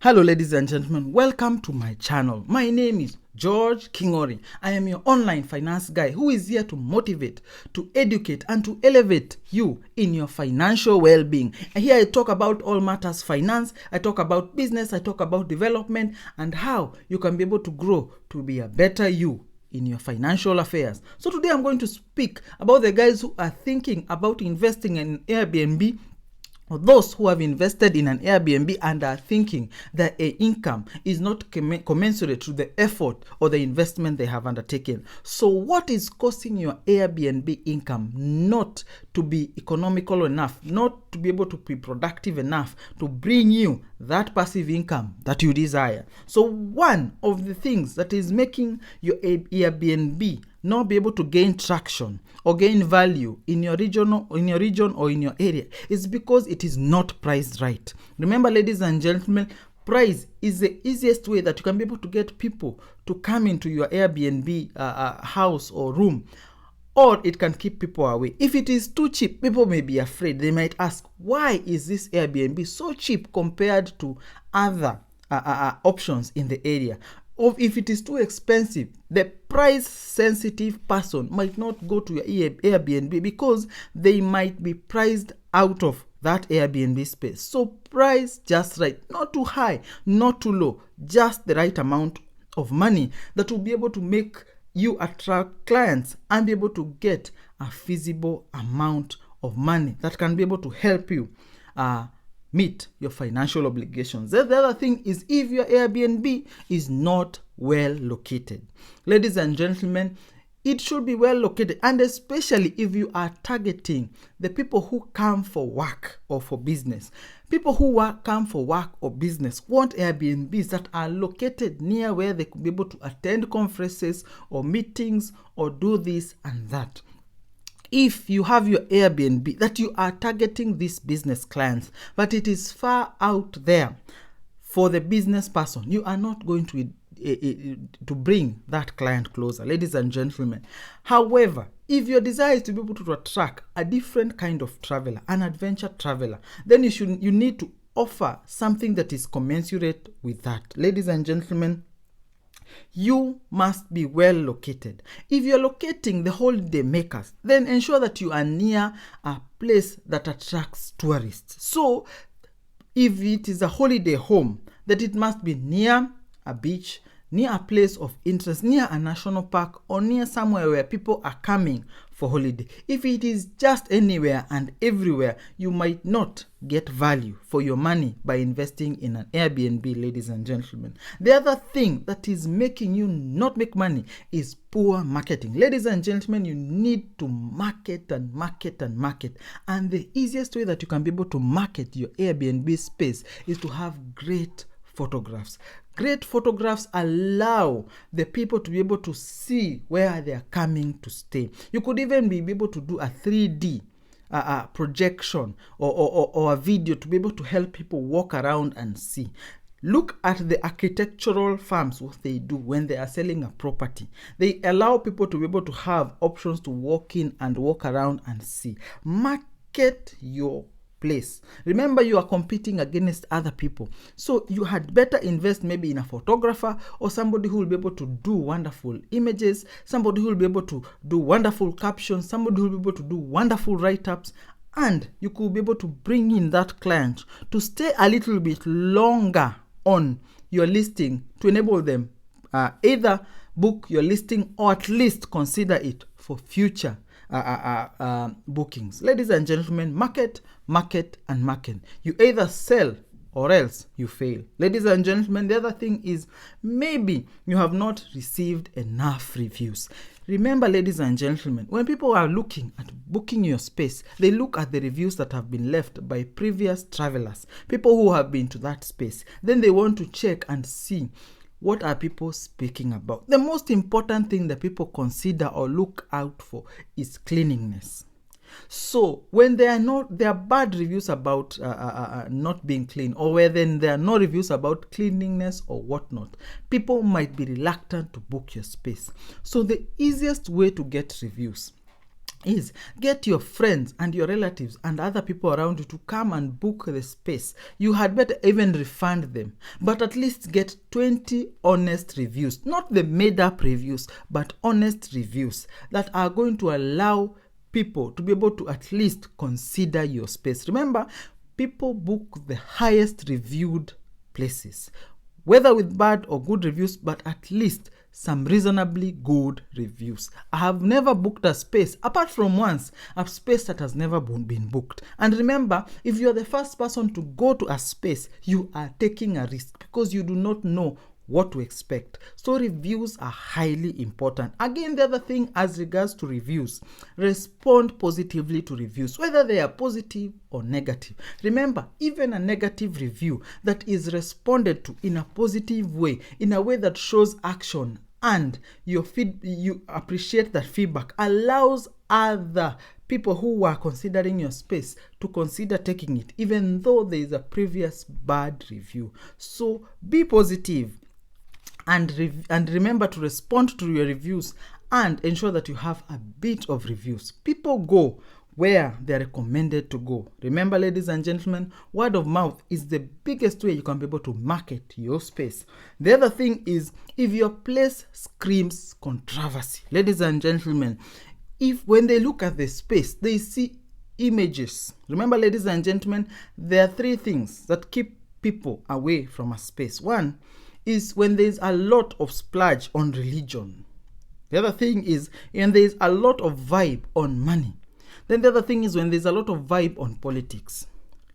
Hello ladies and gentlemen, welcome to my channel. My name is George Kingori. I am your online finance guy who is here to motivate, to educate and to elevate you in your financial well-being. And here I talk about all matters finance, I talk about business, I talk about development and how you can be able to grow to be a better you in your financial affairs. So today I'm going to speak about the guys who are thinking about investing in Airbnb, or those who have invested in an Airbnb and are thinking that a income is not commensurate to the effort or the investment they have undertaken. So what is causing your Airbnb income not to be economical enough, not to be able to be productive enough to bring you that passive income that you desire? So one of the things that is making your Airbnb not be able to gain traction or gain value in your region or in your area is because it is not priced right. Remember, ladies and gentlemen, price is the easiest way that you can be able to get people to come into your Airbnb house or room, or it can keep people away. If it is too cheap, people may be afraid. They might ask, why is this Airbnb so cheap compared to other options in the area? Or if it is too expensive, the price sensitive person might not go to your Airbnb because they might be priced out of that Airbnb space. So price just right, not too high, not too low, just the right amount of money that will be able to make you attract clients and be able to get a feasible amount of money that can be able to help you meet your financial obligations. The other thing is, if your Airbnb is not well located, ladies and gentlemen, it should be well located, and especially if you are targeting the people who come for work or for business. People who come for work or business want Airbnbs that are located near where they could be able to attend conferences or meetings or do this and that. If you have your Airbnb that you are targeting these business clients, but it is far out there for the business person, you are not going to bring that client closer, ladies and gentlemen. However, if your desire is to be able to attract a different kind of traveler, an adventure traveler, then you need to offer something that is commensurate with that. Ladies and gentlemen, you must be well located. If you're locating the holiday makers, then ensure that you are near a place that attracts tourists. So if it is a holiday home, that it must be near a beach, near a place of interest, near a national park, or near somewhere where people are coming for holiday. If it is just anywhere and everywhere, you might not get value for your money by investing in an Airbnb, ladies and gentlemen. The other thing that is making you not make money is poor marketing. Ladies and gentlemen, you need to market and market and market. And the easiest way that you can be able to market your Airbnb space is to have great photographs. Great photographs allow the people to be able to see where they are coming to stay. You could even be able to do a 3D projection or a video to be able to help people walk around and see. Look at the architectural firms, what they do when they are selling a property. They allow people to be able to have options to walk in and walk around and see. Market your place. Remember, you are competing against other people. So you had better invest maybe in a photographer or somebody who will be able to do wonderful images, somebody who will be able to do wonderful captions, somebody who will be able to do wonderful write-ups, and you could be able to bring in that client to stay a little bit longer on your listing to enable them either book your listing or at least consider it for future bookings. Ladies and gentlemen, market, market, and market. You either sell or else you fail. Ladies and gentlemen, the other thing is maybe you have not received enough reviews. Remember, ladies and gentlemen, when people are looking at booking your space, they look at the reviews that have been left by previous travelers, people who have been to that space. Then they want to check and see, what are people speaking about? The most important thing that people consider or look out for is cleanliness. So when there are bad reviews about not being clean, or where then there are no reviews about cleanliness or whatnot, people might be reluctant to book your space. So the easiest way to get reviews is get your friends and your relatives and other people around you to come and book the space. You had better even refund them, but at least get 20 honest reviews, not the made up reviews, but honest reviews that are going to allow people to be able to at least consider your space. Remember, people book the highest reviewed places, whether with bad or good reviews, but at least some reasonably good reviews. I have never booked a space, apart from once, a space that has never been booked. And remember, if you're the first person to go to a space, you are taking a risk because you do not know what to expect. So reviews are highly important. Again, the other thing as regards to reviews, respond positively to reviews, whether they are positive or negative. Remember, even a negative review that is responded to in a positive way, in a way that shows action, and you appreciate that feedback, allows other people who are considering your space to consider taking it, even though there is a previous bad review. So be positive. And remember to respond to your reviews and ensure that you have a bit of reviews. People go where they are recommended to go. Remember, ladies and gentlemen, word of mouth is the biggest way you can be able to market your space. The other thing is, if your place screams controversy, ladies and gentlemen, if when they look at the space, they see images. Remember, ladies and gentlemen, there are three things that keep people away from a space. One is when there's a lot of splurge on religion. The other thing is when there's a lot of vibe on money. Then the other thing is when there's a lot of vibe on politics.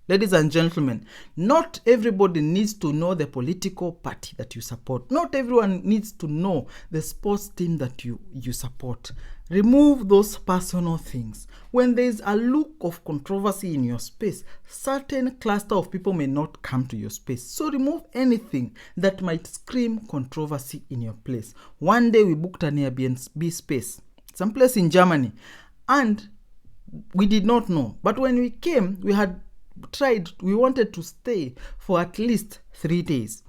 Ladies and gentlemen, not everybody needs to know the political party that you support. Not everyone needs to know the sports team that you support. Remove those personal things. When there is a look of controversy in your space, certain cluster of people may not come to your space. So remove anything that might scream controversy in your place. One day we booked an Airbnb space, someplace in Germany, and we did not know. But when we came, we wanted to stay for at least 3 days.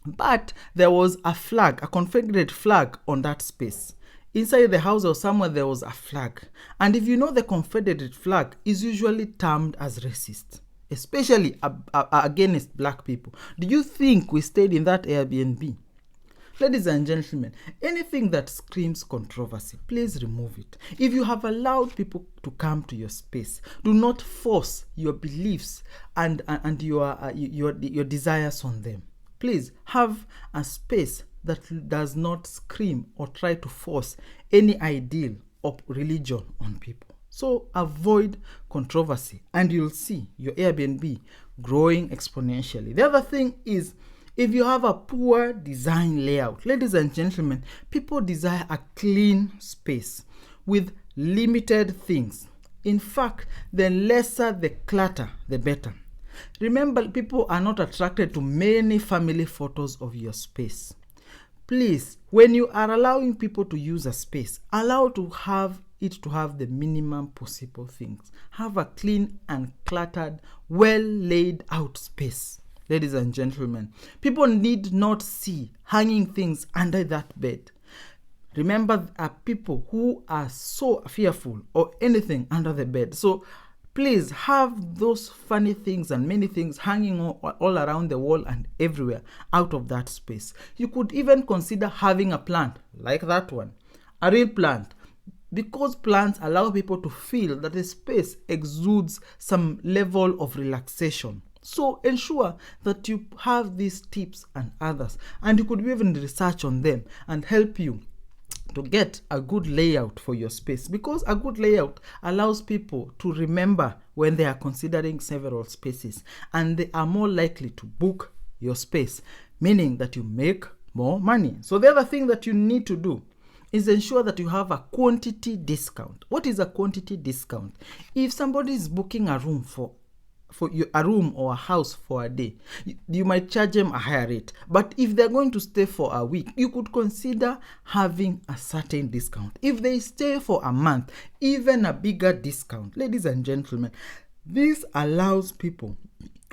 But there was a flag, a Confederate flag on that space. Inside the house or somewhere there was a flag. And if you know, the Confederate flag is usually termed as racist, especially against black people. Do you think we stayed in that Airbnb? Ladies and gentlemen, anything that screams controversy, please remove it. If you have allowed people to come to your space, do not force your beliefs and your desires on them. Please have a space that does not scream or try to force any ideal of religion on people. So avoid controversy and you'll see your Airbnb growing exponentially. The other thing is, if you have a poor design layout, ladies and gentlemen, people desire a clean space with limited things. In fact, the lesser the clutter, the better. Remember, people are not attracted to many family photos of your space. Please, when you are allowing people to use a space, allow to have the minimum possible things. Have a clean and cluttered, well laid out space. Ladies and gentlemen, people need not see hanging things under that bed. Remember, people who are so fearful of anything under the bed. So please have those funny things and many things hanging all around the wall and everywhere out of that space. You could even consider having a plant like that one, a real plant, because plants allow people to feel that the space exudes some level of relaxation. So ensure that you have these tips and others, and you could even research on them and help you to get a good layout for your space, because a good layout allows people to remember when they are considering several spaces, and they are more likely to book your space, meaning that you make more money. So the other thing that you need to do is ensure that you have a quantity discount. What is a quantity discount? If somebody is booking a room a room or a house for a day, you might charge them a higher rate. But if they're going to stay for a week, you could consider having a certain discount. If they stay for a month, even a bigger discount. Ladies and gentlemen, this allows people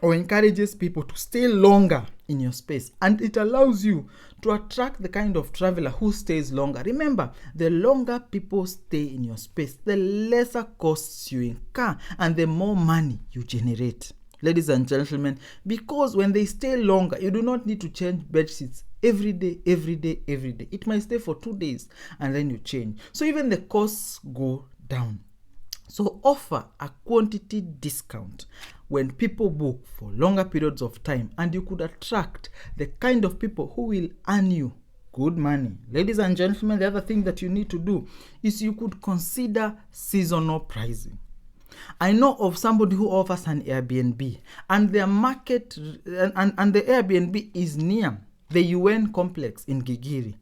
or encourages people to stay longer in your space, and it allows you to attract the kind of traveler who stays longer. Remember, the longer people stay in your space, the lesser costs you incur and the more money you generate, ladies and gentlemen, because when they stay longer, you do not need to change bed sheets every day. It might stay for 2 days and then you change, so even the costs go down. So offer a quantity discount when people book for longer periods of time, and you could attract the kind of people who will earn you good money. Ladies and gentlemen, the other thing that you need to do is you could consider seasonal pricing. I know of somebody who offers an Airbnb, and their market and the Airbnb is near the UN complex in Gigiri,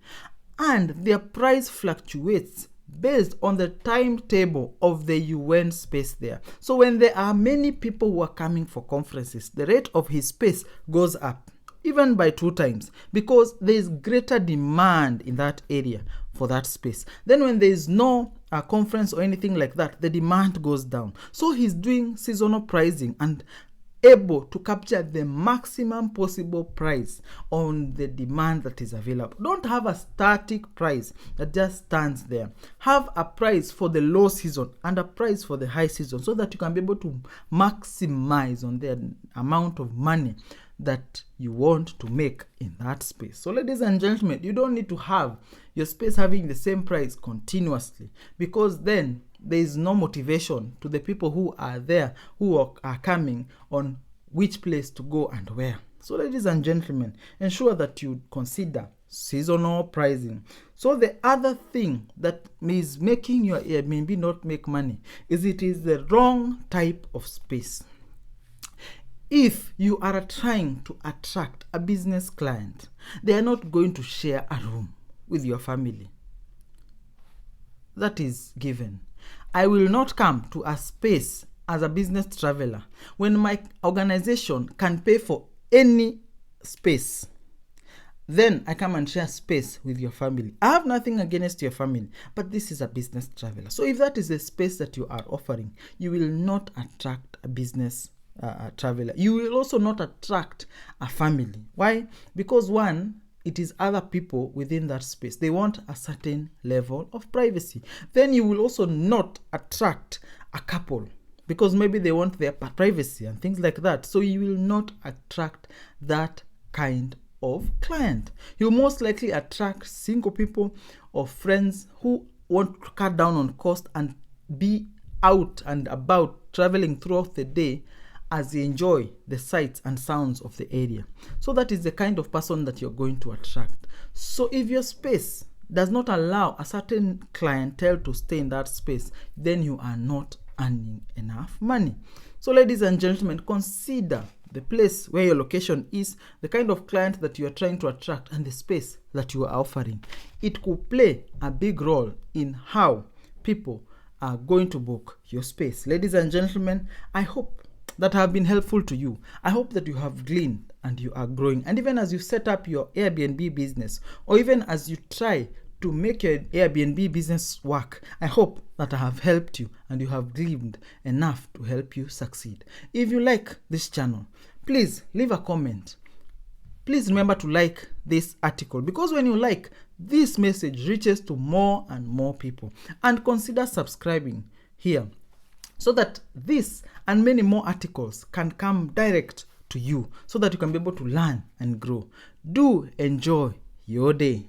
and their price fluctuates based on the timetable of the UN space there. So when there are many people who are coming for conferences, the rate of his space goes up even by 2 times, because there is greater demand in that area for that space. Then when there is no conference or anything like that, the demand goes down. So he's doing seasonal pricing and able to capture the maximum possible price on the demand that is available. Don't have a static price that just stands there. Have a price for the low season and a price for the high season, so that you can be able to maximize on the amount of money that you want to make in that space. So ladies and gentlemen, you don't need to have your space having the same price continuously, because then there is no motivation to the people who are there, who are coming, on which place to go and where. So ladies and gentlemen, ensure that you consider seasonal pricing. So the other thing that is making your Airbnb not make money is it is the wrong type of space. If you are trying to attract a business client, they are not going to share a room with your family. That is given. I will not come to a space as a business traveler when my organization can pay for any space. Then I come and share space with your family. I have nothing against your family, but this is a business traveler. So if that is the space that you are offering, you will not attract a business traveler. You will also not attract a family. Why? Because one, it is other people within that space. They want a certain level of privacy. Then you will also not attract a couple, because maybe they want their privacy and things like that. So you will not attract that kind of client. You'll most likely attract single people or friends who want to cut down on cost and be out and about, traveling throughout the day as they enjoy the sights and sounds of the area. So that is the kind of person that you're going to attract. So if your space does not allow a certain clientele to stay in that space, then you are not earning enough money. So ladies and gentlemen, consider the place where your location is, the kind of client that you are trying to attract, and the space that you are offering. It could play a big role in how people are going to book your space. Ladies and gentlemen, I hope that have been helpful to you. I hope that you have gleaned and you are growing. And even as you set up your Airbnb business, or even as you try to make your Airbnb business work, I hope that I have helped you and you have gleaned enough to help you succeed. If you like this channel, please leave a comment. Please remember to like this article, because when you like, this message reaches to more and more people. And consider subscribing here, so that this and many more articles can come direct to you, so that you can be able to learn and grow. Do enjoy your day.